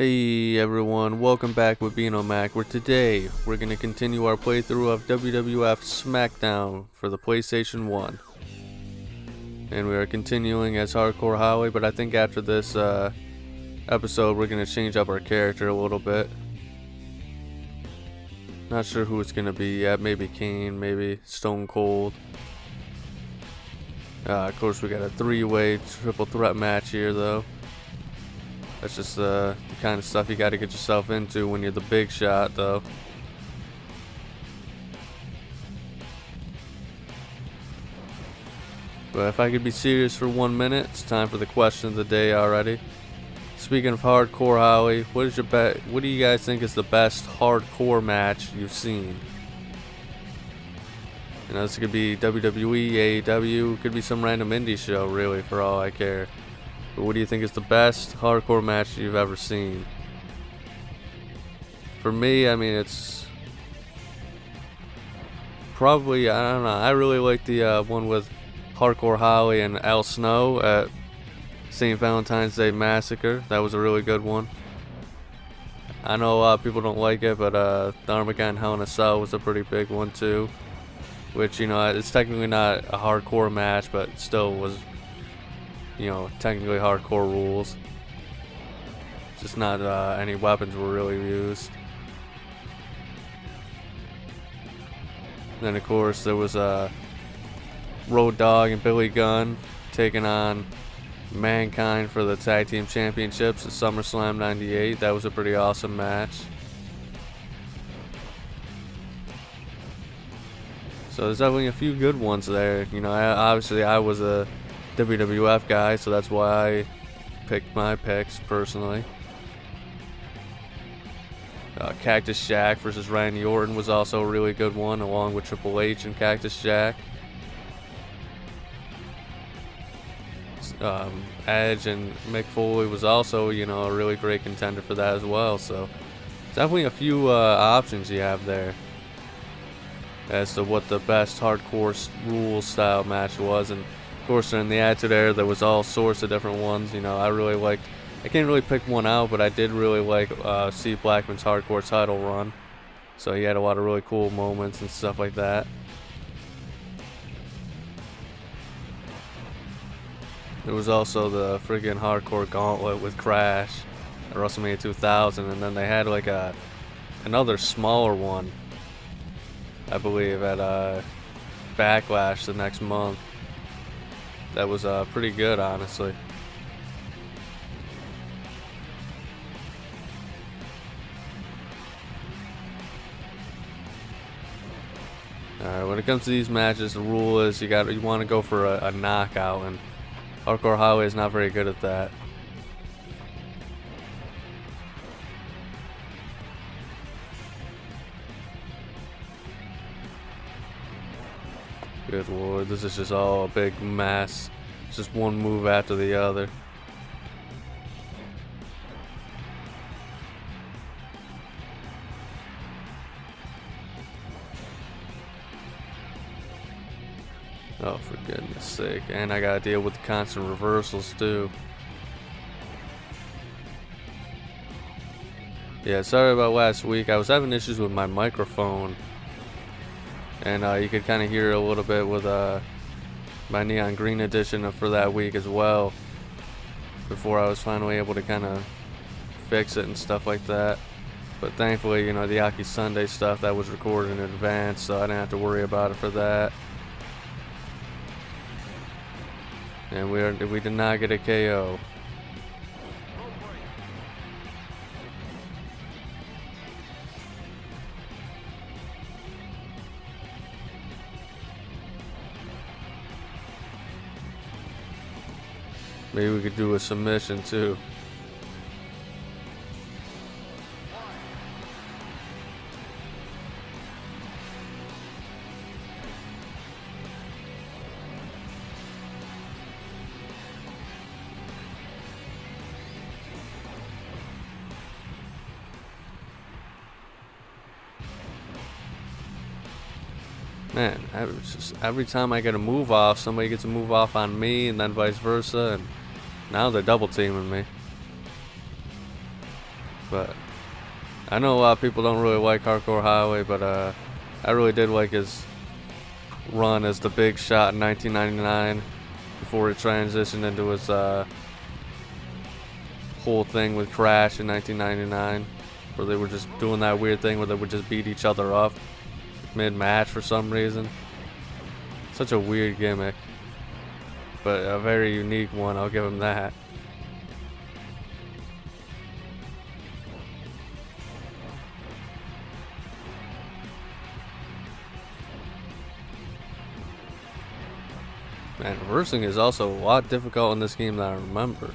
Hey everyone, welcome back with Beano Mac, where today we're going to continue our playthrough of WWF Smackdown for the PlayStation 1. And we are continuing as Hardcore Holly, but I think after this episode we're going to change up our character a little bit. Not sure who it's going to be yet, maybe Kane, maybe Stone Cold. Of course we got a three-way triple threat match here though. That's just the kind of stuff you got to get yourself into when you're the big shot, though. But if I could be serious for 1 minute, it's time for the question of the day already. Speaking of hardcore, Holly, what do you guys think is the best hardcore match you've seen? You know, this could be WWE, AEW, could be some random indie show, really, for all I care. But what do you think is the best hardcore match you've ever seen? For me, I mean, it's probably, I don't know, I really like the one with Hardcore Holly and Al Snow at St. Valentine's Day Massacre. That was a really good one. I know a lot of people don't like it, but the Armageddon Hell in a Cell was a pretty big one too. Which, you know, it's technically not a hardcore match, but still was, you know, technically hardcore rules. Just not any weapons were really used. Then of course there was Road Dogg and Billy Gunn taking on Mankind for the Tag Team Championships at SummerSlam '98. That was a pretty awesome match. So there's definitely a few good ones there. You know, obviously I was a WWF guy, so that's why I picked my picks personally. Cactus Jack versus Randy Orton was also a really good one, along with Triple H and Cactus Jack. Edge and Mick Foley was also, you know, a really great contender for that as well. So definitely a few options you have there as to what the best hardcore rules style match was. And of course, in the Attitude Era, there was all sorts of different ones. You know, I can't really pick one out, but I did really like Steve Blackman's hardcore title run. So he had a lot of really cool moments and stuff like that. There was also the friggin' hardcore gauntlet with Crash at WrestleMania 2000, and then they had like another smaller one, I believe, at Backlash the next month. That was pretty good, honestly. Alright, when it comes to these matches, the rule is you want to go for a knockout, and Hardcore Holly is not very good at that. Good lord, this is just all a big mess. It's just one move after the other. Oh, for goodness sake. And I gotta deal with the constant reversals too. Yeah, sorry about last week. I was having issues with my microphone. And you could kind of hear a little bit with my Neon Green edition for that week as well. Before I was finally able to kind of fix it and stuff like that. But thankfully, you know, the Aki Sunday stuff, that was recorded in advance, so I didn't have to worry about it for that. And we did not get a KO. Maybe we could do a submission too. Man, every time I get a move off, somebody gets a move off on me, and then vice versa, and now they're double teaming me. But I know a lot of people don't really like Hardcore Highway, but I really did like his run as the Big Shot in 1999 before he transitioned into his whole thing with Crash in 1999, where they were just doing that weird thing where they would just beat each other up mid-match for some reason. Such a weird gimmick, but a very unique one, I'll give him that. Man, reversing is also a lot difficult in this game than I remember.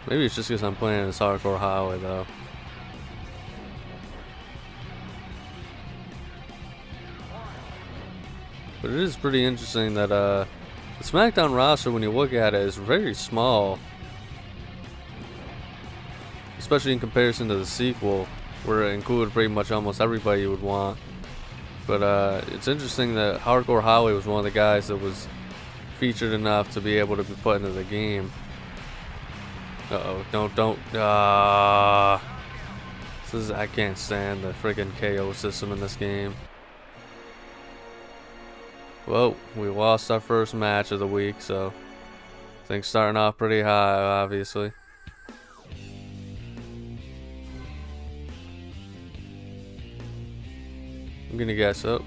Maybe it's just because I'm playing this Hardcore Highway though. But it is pretty interesting that the Smackdown roster, when you look at it, is very small. Especially in comparison to the sequel, where it included pretty much almost everybody you would want. But it's interesting that Hardcore Highway was one of the guys that was featured enough to be able to be put into the game. Don't. I can't stand the friggin' KO system in this game. Well, we lost our first match of the week, so things starting off pretty high, obviously. I'm gonna guess up.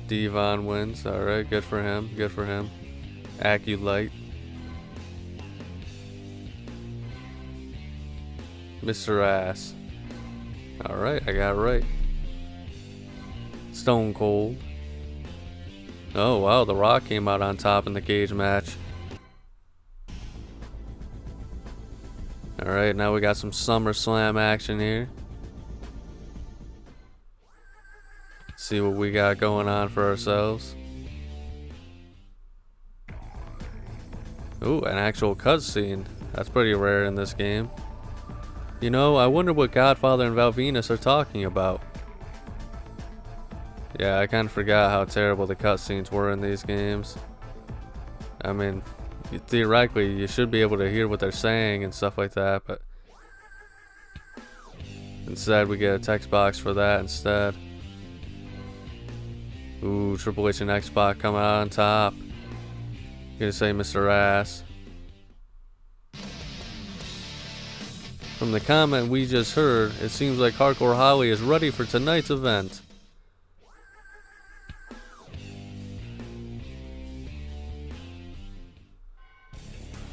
Devon wins. Alright, good for him. Good for him. Aculite. Mr. Ass. Alright, I got it right. Stone Cold. Oh wow, The Rock came out on top in the cage match. Alright, now we got some SummerSlam action here. See what we got going on for ourselves. Ooh, an actual cutscene. That's pretty rare in this game. You know, I wonder what Godfather and Val Venus are talking about. Yeah, I kind of forgot how terrible the cutscenes were in these games. I mean, theoretically, you should be able to hear what they're saying and stuff like that, but instead we get a text box for that instead. Ooh, Triple H and X-Pac coming out on top. Gonna say Mr. Ass. From the comment we just heard, it seems like Hardcore Holly is ready for tonight's event.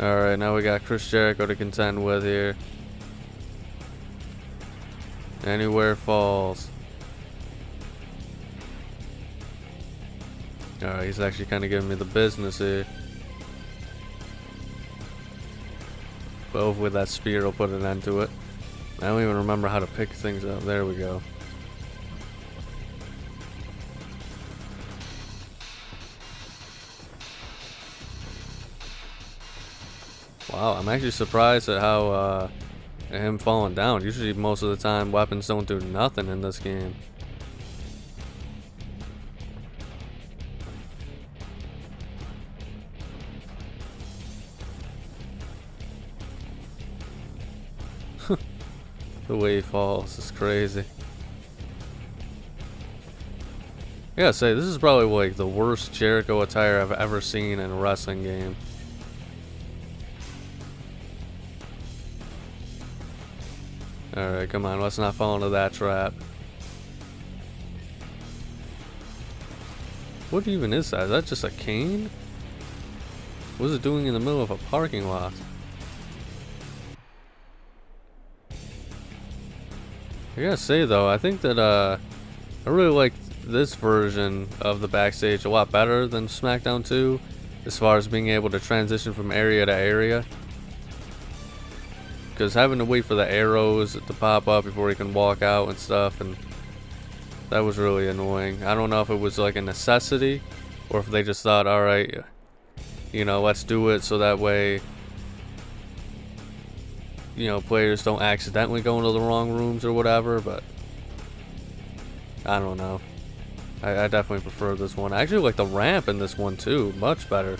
Alright, now we got Chris Jericho to contend with here. Anywhere Falls. Alright, he's actually kind of giving me the business here. But hopefully that spear will put an end to it. I don't even remember how to pick things up. There we go. Wow, I'm actually surprised at how him falling down. Usually most of the time weapons don't do nothing in this game. The way he falls is crazy. I gotta say, this is probably like the worst Jericho attire I've ever seen in a wrestling game. Alright, come on, let's not fall into that trap. What even is that? Is that just a cane? What is it doing in the middle of a parking lot? I gotta say though, I think that I really like this version of the backstage a lot better than SmackDown 2, as far as being able to transition from area to area. Because having to wait for the arrows to pop up before he can walk out and stuff, and that was really annoying. I don't know if it was like a necessity, or if they just thought, alright, you know, let's do it so that way, you know, players don't accidentally go into the wrong rooms or whatever, but I don't know. I definitely prefer this one. I actually like the ramp in this one too, much better.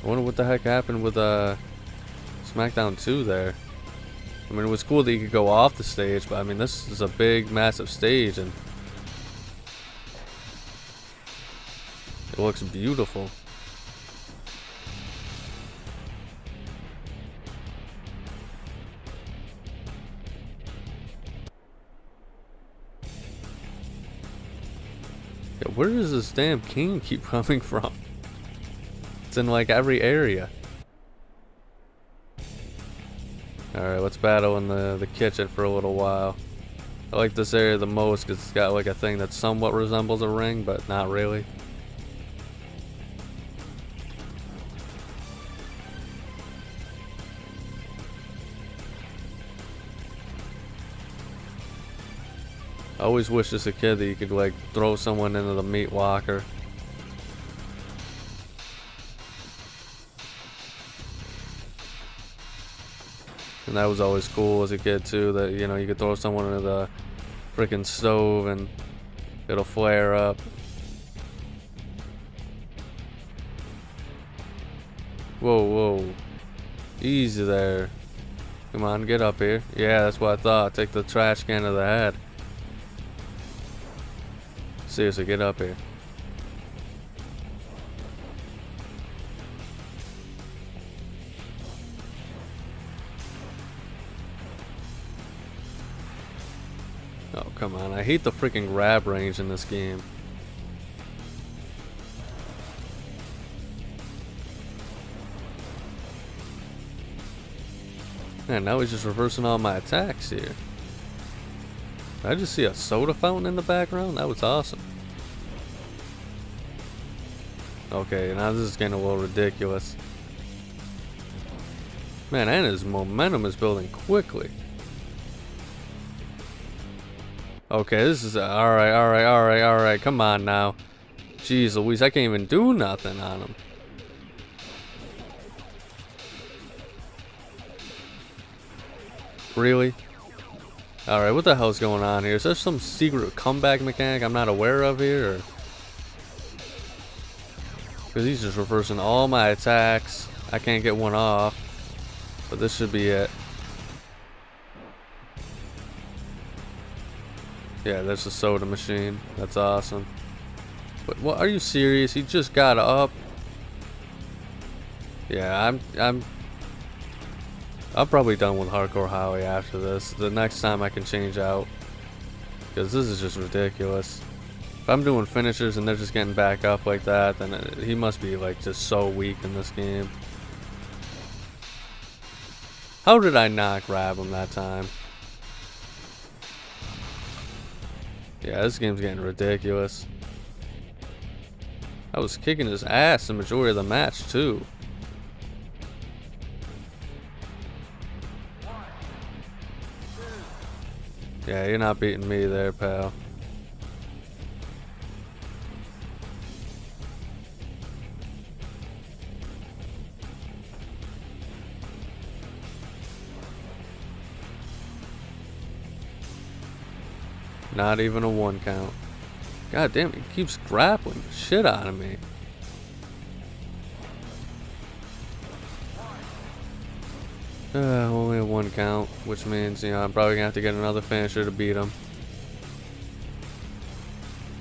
I wonder what the heck happened with Smackdown 2 there. I mean, it was cool that you could go off the stage, but I mean, this is a big, massive stage, and it looks beautiful. Yeah, where does this damn king keep coming from? It's in like every area. Alright, let's battle in the kitchen for a little while. I like this area the most because it's got like a thing that somewhat resembles a ring, but not really. I always wished as a kid that you could like throw someone into the meat locker. And that was always cool as a kid too, that you know you could throw someone into the freaking stove and it'll flare up. Whoa, whoa. Easy there. Come on, get up here. Yeah, that's what I thought. Take the trash can to the head. Seriously, get up here. Oh, come on. I hate the freaking grab range in this game. Man, now he's just reversing all my attacks here. Did I just see a soda fountain in the background? That was awesome. Okay, now this is getting a little ridiculous. Man, and his momentum is building quickly. Okay, this is alright. Come on now. Jeez Louise, I can't even do nothing on him. Really? Alright, what the hell's going on here? Is there some secret comeback mechanic I'm not aware of here? Or? Because he's just reversing all my attacks. I can't get one off. But this should be it. Yeah, there's a soda machine. That's awesome. But what? Are you serious? He just got up. Yeah, I'm probably done with Hardcore Howie after this. The next time I can change out. Because this is just ridiculous. If I'm doing finishers and they're just getting back up like that, then he must be like just so weak in this game. How did I not grab him that time? Yeah, this game's getting ridiculous. I was kicking his ass the majority of the match too. Yeah, you're not beating me there, pal. Not even a 1 count. God damn, he keeps grappling the shit out of me. Only a 1 count, which means, you know, I'm probably gonna have to get another finisher to beat him.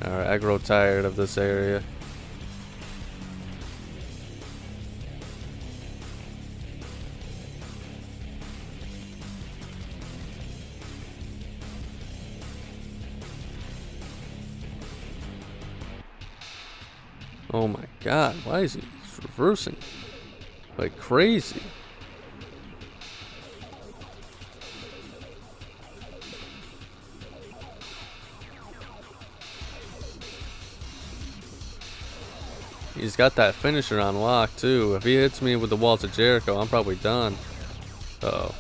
Alright, I grow tired of this area. Oh my god, why is he reversing like crazy? He's got that finisher on lock too. If he hits me with the Walls of Jericho, I'm probably done. Uh-oh.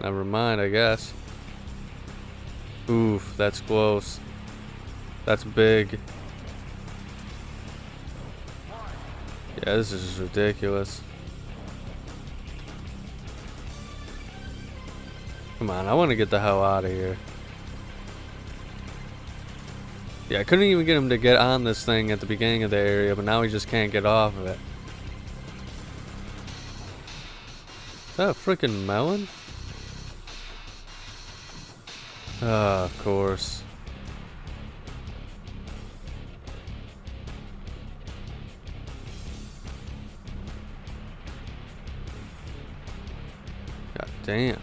Never mind, I guess. Oof, that's close. That's big. Yeah, this is just ridiculous. Come on, I want to get the hell out of here. Yeah, I couldn't even get him to get on this thing at the beginning of the area, but now he just can't get off of it. Is that a freaking melon? Ah, of course. God damn.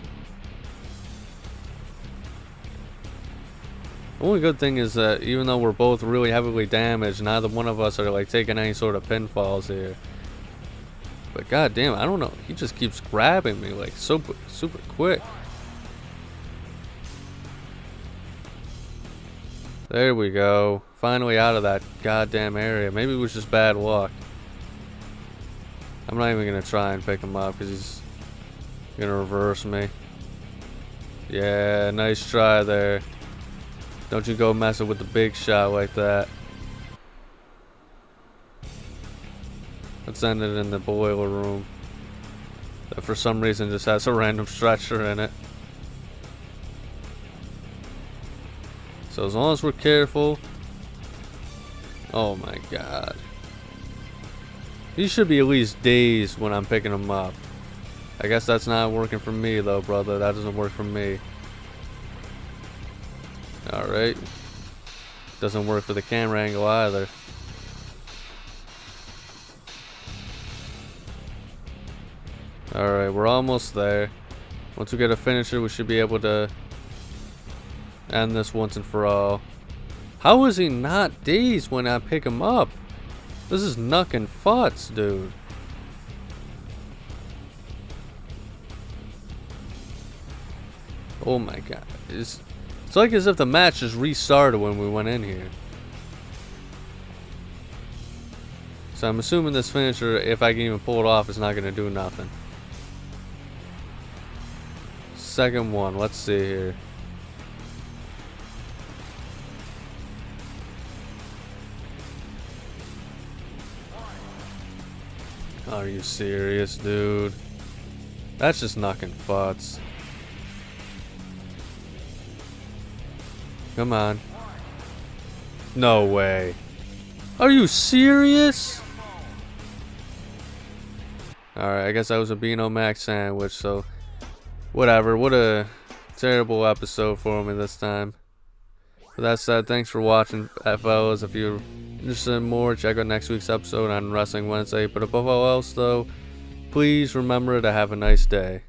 The only good thing is that even though we're both really heavily damaged, neither one of us are like taking any sort of pinfalls here. But god damn, I don't know. He just keeps grabbing me like super quick. There we go. Finally out of that goddamn area. Maybe it was just bad luck. I'm not even gonna try and pick him up because he's gonna reverse me. Yeah, nice try there. Don't you go messing with the big shot like that. Let's end it in the boiler room. That for some reason just has a random stretcher in it. So as long as we're careful. Oh my god. He should be at least dazed when I'm picking him up. I guess that's not working for me though, brother. That doesn't work for me. Alright. Doesn't work for the camera angle either. Alright, we're almost there. Once we get a finisher, we should be able to end this once and for all. How is he not dazed when I pick him up? This is knuckin' futs, dude. Oh my god. It's like as if the match just restarted when we went in here. So I'm assuming this finisher, if I can even pull it off, is not going to do nothing. Second one, let's see here. Are you serious, dude? That's just knocking futs. Come on. No way. Are you serious? Alright, I guess that was a Beano Mac sandwich, so whatever. What a terrible episode for me this time. With that said, thanks for watching, fellas. If you're interested in more, check out next week's episode on Wrestling Wednesday. But above all else, though, please remember to have a nice day.